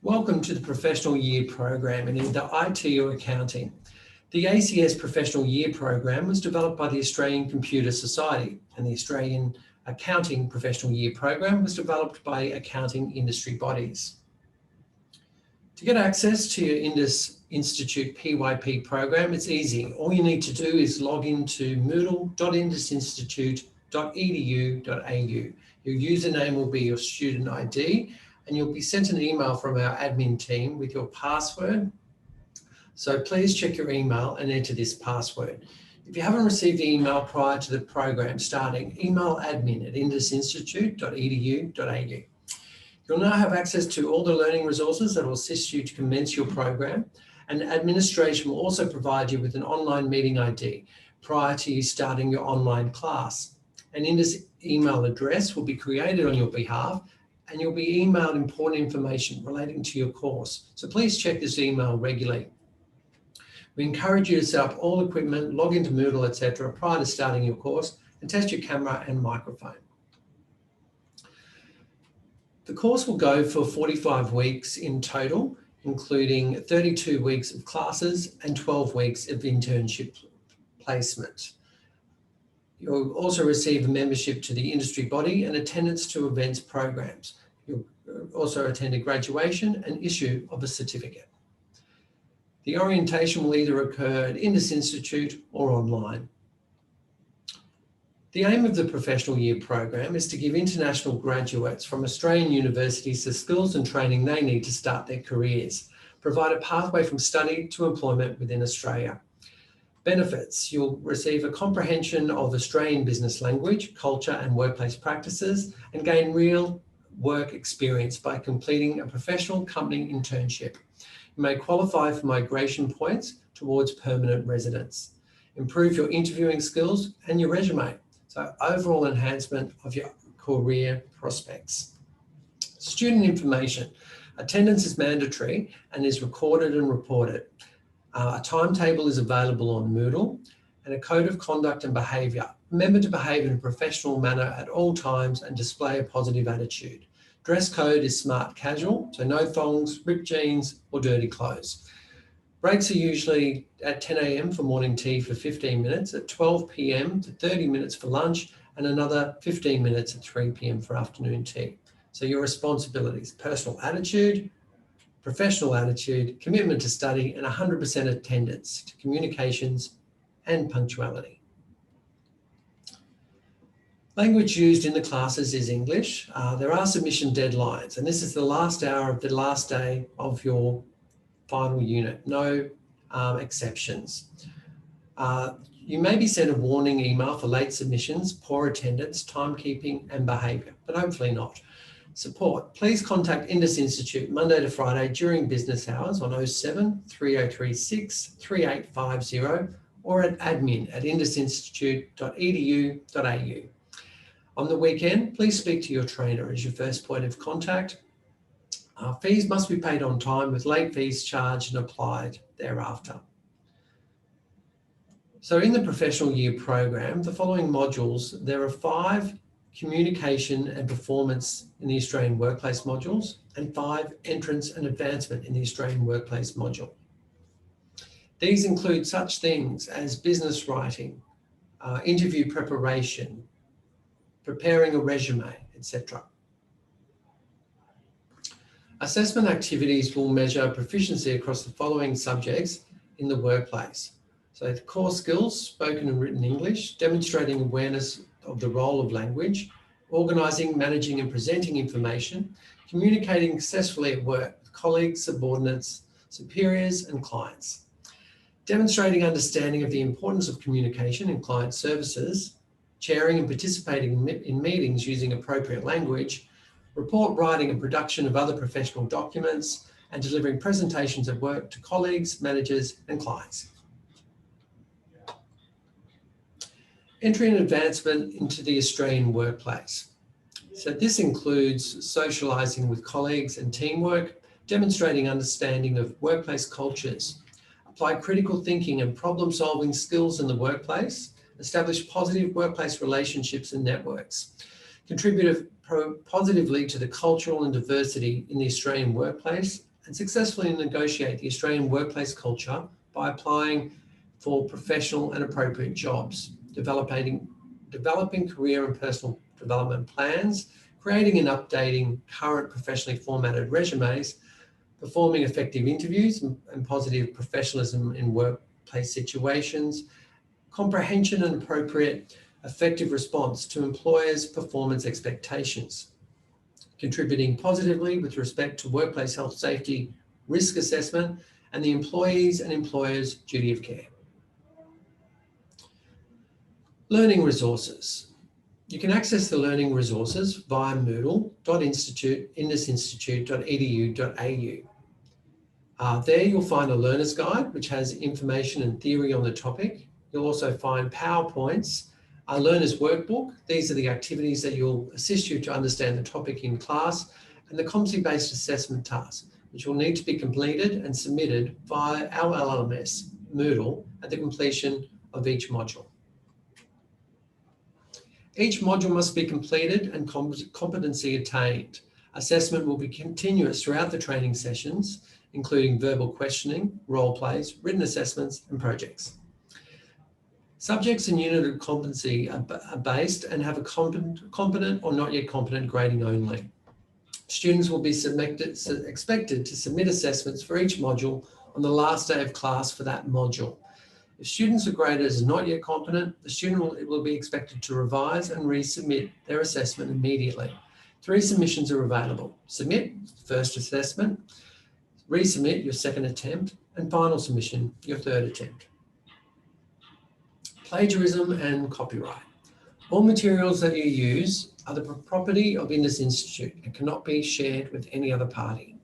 Welcome to the Professional Year Program in either IT or accounting. The ACS Professional Year Program was developed by the Australian Computer Society, and the Australian Accounting Professional Year Program was developed by accounting industry bodies. To get access to your Indus Institute PYP program, it's easy. All you need to do is log into moodle.indusinstitute.edu.au. Your username will be your student ID, and you'll be sent an email from our admin team with your password. So please check your email and enter this password. If you haven't received the email prior to the program starting, email admin@indusinstitute.edu.au. You'll now have access to all the learning resources that will assist you to commence your program, and administration will also provide you with an online meeting ID prior to you starting your online class. An Indus email address will be created on your behalf, and you'll be emailed important information relating to your course. So please check this email regularly. We encourage you to set up all equipment, log into Moodle, etc. prior to starting your course, and test your camera and microphone. The course will go for 45 weeks in total, including 32 weeks of classes and 12 weeks of internship placement. You'll also receive a membership to the industry body and attendance to events programs. You'll also attend a graduation and issue of a certificate. The orientation will either occur at Indus Institute or online. The aim of the Professional Year Program is to give international graduates from Australian universities the skills and training they need to start their careers, provide a pathway from study to employment within Australia. Benefits: you'll receive a comprehension of Australian business language, culture and workplace practices, and gain real work experience by completing a professional company internship. You may qualify for migration points towards permanent residence. Improve your interviewing skills and your resume. So overall enhancement of your career prospects. Student information. Attendance is mandatory and is recorded and reported. A timetable is available on Moodle, and a code of conduct and behaviour. Remember to behave in a professional manner at all times and display a positive attitude. Dress code is smart casual, so no thongs, ripped jeans or dirty clothes. Breaks are usually at 10 a.m. for morning tea for 15 minutes, at 12 p.m. to 30 minutes for lunch, and another 15 minutes at 3 p.m. for afternoon tea. So your responsibilities: personal attitude, professional attitude, commitment to study, and 100% attendance to communications and punctuality. Language used in the classes is English. There are submission deadlines, and this is the last hour of the last day of your final unit, no exceptions. You may be sent a warning email for late submissions, poor attendance, timekeeping, and behaviour, but hopefully not. Support: please contact Indus Institute Monday to Friday during business hours on 07 3036 3850 or at admin@indusinstitute.edu.au. On the weekend, please speak to your trainer as your first point of contact. Fees must be paid on time, with late fees charged and applied thereafter. So in the Professional Year Program, the following modules, there are 5 communication and performance in the Australian workplace modules, and 5 entrance and advancement in the Australian workplace module. These include such things as business writing, interview preparation, preparing a resume, etc. Assessment activities will measure proficiency across the following subjects in the workplace. So the core skills: spoken and written English, demonstrating awareness of the role of language, organising, managing and presenting information, communicating successfully at work with colleagues, subordinates, superiors and clients, demonstrating understanding of the importance of communication in client services, chairing and participating in meetings using appropriate language, report writing and production of other professional documents, and delivering presentations at work to colleagues, managers and clients. Entry and advancement into the Australian workplace. So this includes socialising with colleagues and teamwork, demonstrating understanding of workplace cultures, apply critical thinking and problem-solving skills in the workplace, establish positive workplace relationships and networks, contribute positively to the cultural and diversity in the Australian workplace, and successfully negotiate the Australian workplace culture by applying for professional and appropriate jobs, developing career and personal development plans, creating and updating current professionally formatted resumes, performing effective interviews and positive professionalism in workplace situations, comprehension and appropriate effective response to employers' performance expectations, contributing positively with respect to workplace health, safety, risk assessment, and the employees and employers' duty of care. Learning resources. You can access the learning resources via moodle.indusinstitute.edu.au. There you'll find a learner's guide, which has information and theory on the topic. You'll also find PowerPoints, a learner's workbook. These are the activities that will assist you to understand the topic in class, and the competency-based assessment tasks, which will need to be completed and submitted via our LMS, Moodle, at the completion of each module. Each module must be completed and competency attained. Assessment will be continuous throughout the training sessions, including verbal questioning, role plays, written assessments, and projects. Subjects and unit of competency are based and have a competent or not yet competent grading only. Students will be expected to submit assessments for each module on the last day of class for that module. If students are graded as not yet competent, the student will be expected to revise and resubmit their assessment immediately. 3 submissions are available: submit, first assessment, resubmit, your second attempt, and final submission, your third attempt. Plagiarism and copyright. All materials that you use are the property of Indus Institute and cannot be shared with any other party.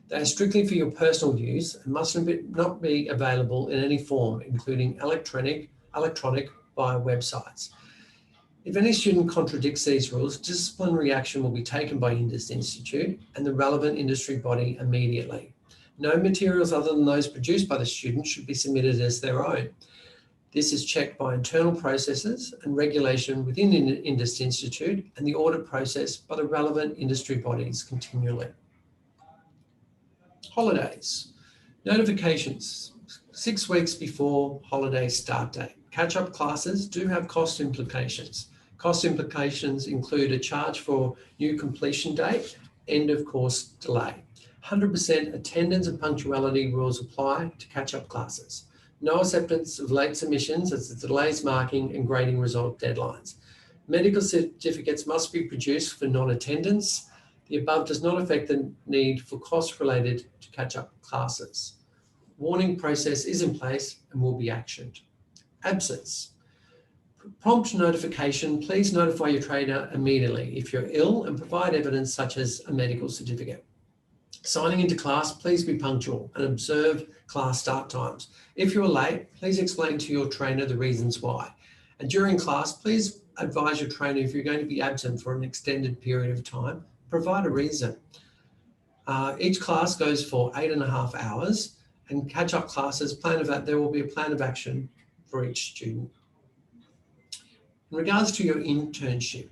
They are strictly for your personal use and must not be available in any form, including electronic via websites. If any student contradicts these rules, disciplinary action will be taken by Indus Institute and the relevant industry body immediately. No materials other than those produced by the student should be submitted as their own. This is checked by internal processes and regulation within Indus Institute and the audit process by the relevant industry bodies continually. Holidays. Notifications. 6 weeks before holiday start date. Catch-up classes do have cost implications. Cost implications include a charge for new completion date, end of course delay. 100% attendance and punctuality rules apply to catch-up classes. No acceptance of late submissions as it delays marking and grading result deadlines. Medical certificates must be produced for non-attendance. The above does not affect the need for costs related to catch-up classes. Warning process is in place and will be actioned. Absence. Prompt notification. Please notify your trainer immediately if you're ill and provide evidence such as a medical certificate. Signing into class, please be punctual and observe class start times. If you're late, please explain to your trainer the reasons why. And during class, please advise your trainer if you're going to be absent for an extended period of time, provide a reason. Each class goes for 8.5 hours, and catch-up classes, there will be a plan of action for each student. In regards to your internship,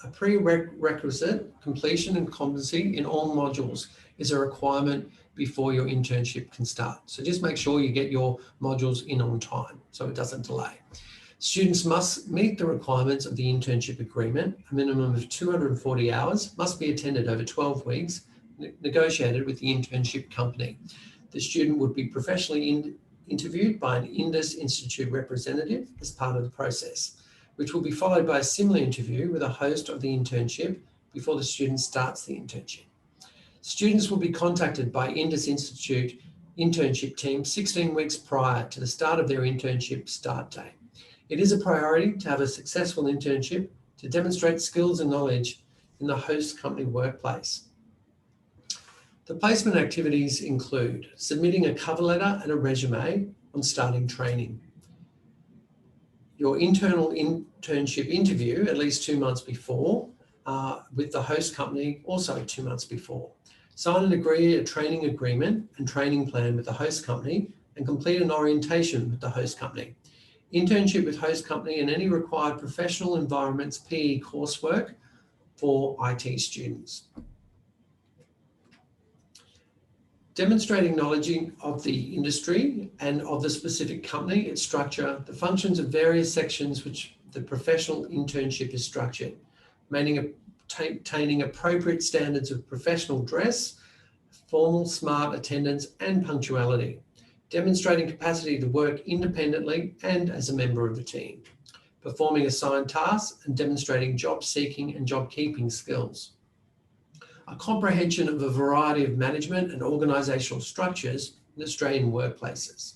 a prerequisite completion and competency in all modules is a requirement before your internship can start. So just make sure you get your modules in on time so it doesn't delay. Students must meet the requirements of the internship agreement. A minimum of 240 hours must be attended over 12 weeks, negotiated with the internship company. The student would be professionally interviewed by an Indus Institute representative as part of the process, which will be followed by a similar interview with a host of the internship before the student starts the internship. Students will be contacted by Indus Institute internship team 16 weeks prior to the start of their internship start date. It is a priority to have a successful internship to demonstrate skills and knowledge in the host company workplace. The placement activities include submitting a cover letter and a resume on starting training. Your internal internship interview at least 2 months before, with the host company also 2 months before. Sign and agree a training agreement and training plan with the host company and complete an orientation with the host company. Internship with host company and any required professional environments PE coursework for IT students. Demonstrating knowledge of the industry and of the specific company, its structure, the functions of various sections which the professional internship is structured, maintaining appropriate standards of professional dress, formal, smart attendance and punctuality, demonstrating capacity to work independently and as a member of a team, performing assigned tasks and demonstrating job seeking and job keeping skills. A comprehension of a variety of management and organisational structures in Australian workplaces.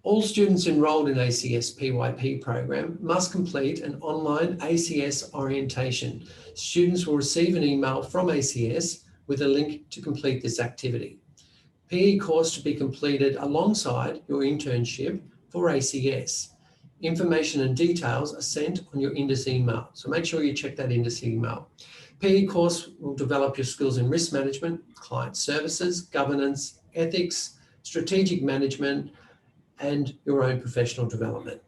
All students enrolled in ACS PYP program must complete an online ACS orientation. Students will receive an email from ACS with a link to complete this activity. PE course to be completed alongside your internship for ACS. Information and details are sent on your Indus email, so make sure you check that Indus email. PE course will develop your skills in risk management, client services, governance, ethics, strategic management, and your own professional development.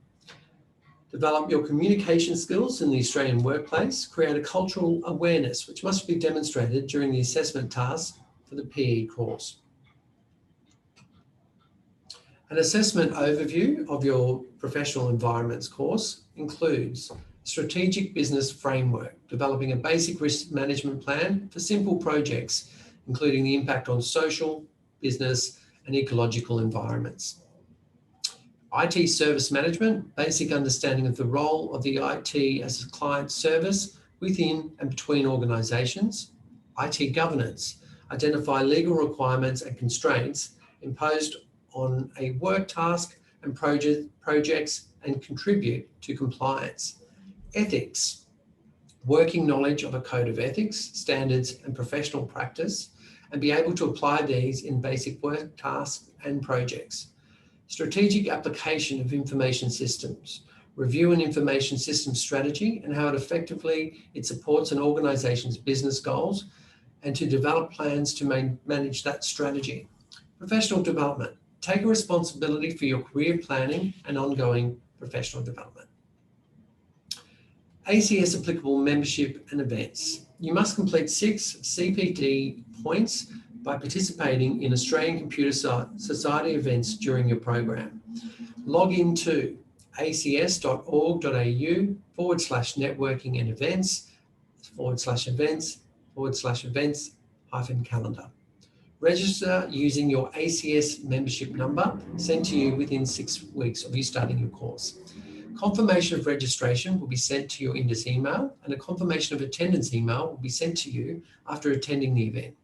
Develop your communication skills in the Australian workplace, create a cultural awareness, which must be demonstrated during the assessment tasks for the PE course. An assessment overview of your professional environments course includes strategic business framework, developing a basic risk management plan for simple projects, including the impact on social, business, and ecological environments. IT service management, basic understanding of the role of the IT as a client service within and between organisations. IT governance, identify legal requirements and constraints imposed on a work task and projects and contribute to compliance. Ethics, working knowledge of a code of ethics, standards and professional practice, and be able to apply these in basic work tasks and projects. Strategic application of information systems, review an information system strategy and how it supports an organisation's business goals, and to develop plans to manage that strategy. Professional development, take a responsibility for your career planning and ongoing professional development. ACS applicable membership and events. You must complete 6 CPD points by participating in Australian Computer Society events during your program. Log into acs.org.au/networking and events/events/events-calendar. Register using your ACS membership number sent to you within 6 weeks of you starting your course. Confirmation of registration will be sent to your Indus email, and a confirmation of attendance email will be sent to you after attending the event.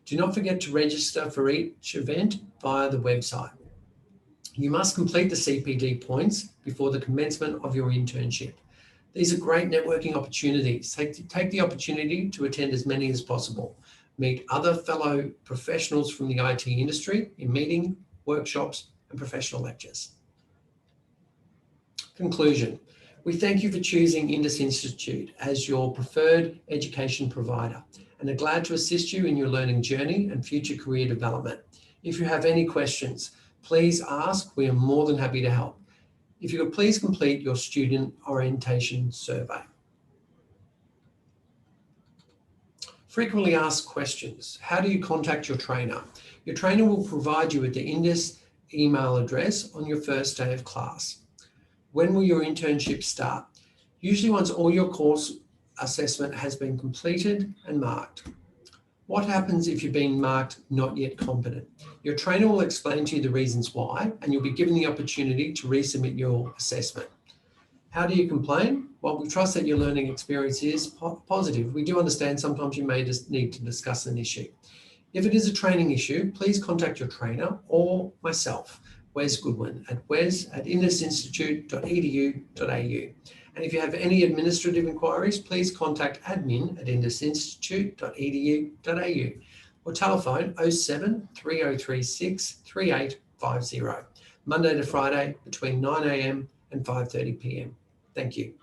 Do not forget to register for each event via the website. You must complete the CPD points before the commencement of your internship. These are great networking opportunities. Take the opportunity to attend as many as possible. Meet other fellow professionals from the IT industry in meeting, workshops, and professional lectures. Conclusion. We thank you for choosing Indus Institute as your preferred education provider and are glad to assist you in your learning journey and future career development. If you have any questions, please ask. We are more than happy to help. If you could please complete your student orientation survey. Frequently asked questions. How do you contact your trainer? Your trainer will provide you with the Indus email address on your first day of class. When will your internship start? Usually once all your course assessment has been completed and marked. What happens if you're being marked not yet competent? Your trainer will explain to you the reasons why, and you'll be given the opportunity to resubmit your assessment. How do you complain? Well, we trust that your learning experience is positive. We do understand sometimes you may just need to discuss an issue. If it is a training issue, please contact your trainer or myself, Wes Goodwin, at wes@indusinstitute.edu.au. And if you have any administrative inquiries, please contact admin@indusinstitute.edu.au or telephone 07 3036 3850, Monday to Friday between 9 a.m. and 5:30 p.m. Thank you.